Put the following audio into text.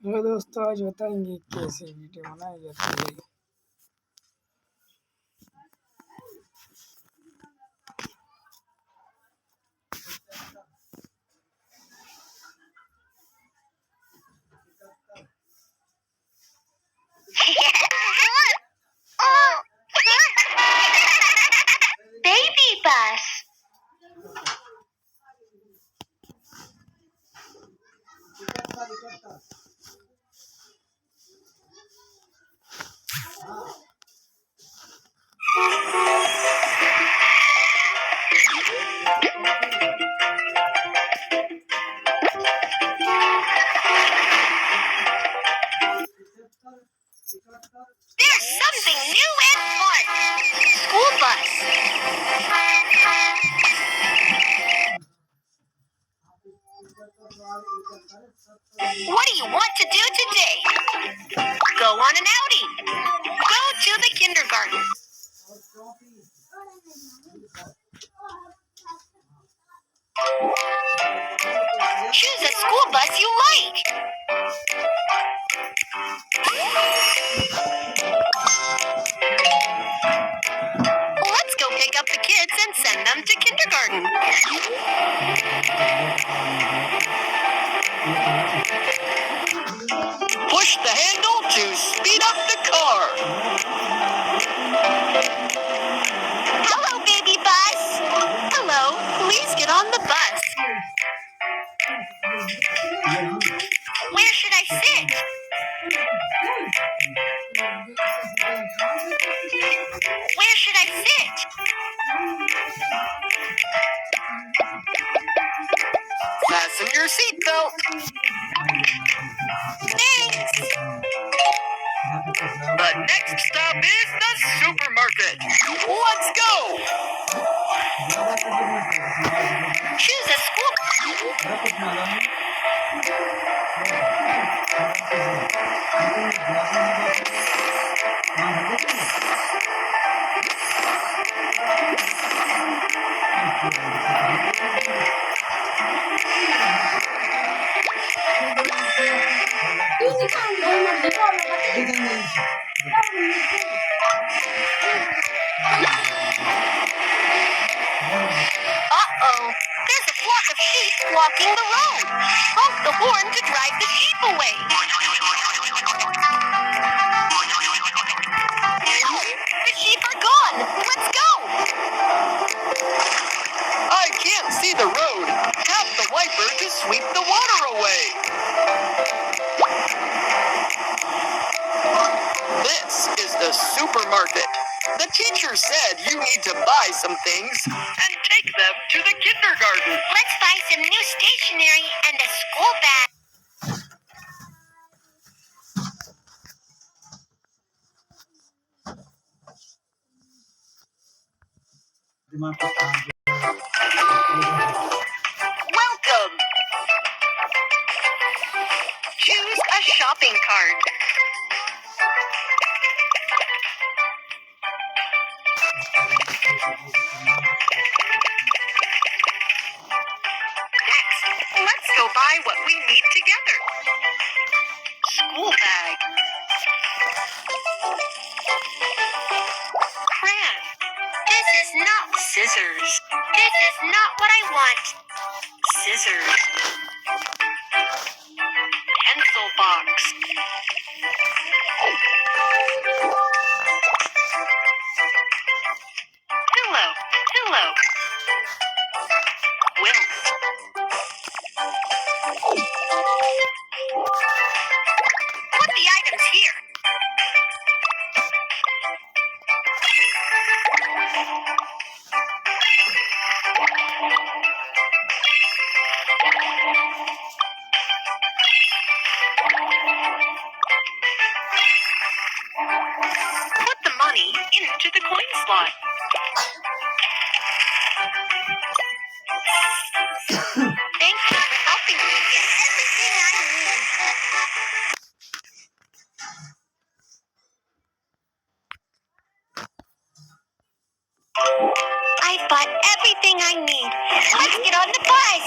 Hello दोस्तों, आज बताएंगे कैसे वीडियो बनाई जाती है। Baby bus. There's something new and fun. School bus. What do you want to do today? Go on an outing. Go to the kindergarten. Choose a school bus you like. Let's go pick up the kids and send them to kindergarten. Push the handle to speed up the car. Hello, baby bus. Hello, please get on the bus. Where should I sit? Where should I sit? Fasten your seatbelt. Thanks. The next stop is the supermarket. Let's go. Choose a school. Uh-oh, there's a flock of sheep blocking the road. Honk the horn to drive the sheep away. Oh, the sheep are gone. Let's go. I can't see the road. Tap the wiper to sweep the water away. This is the supermarket. The teacher said you need to buy some things and take them to the kindergarten. Let's buy some new stationery and a school bag. Welcome. Choose a shopping cart. Next, let's go buy what we need together. School bag. Crayon. This is not scissors. This is not what I want. Scissors. Pencil box. Pillow. Pillow. Quilt. Put the items here. Put the money into the coin slot. Thank you for helping me get everything I need. I bought everything I need. Let's get on the bus.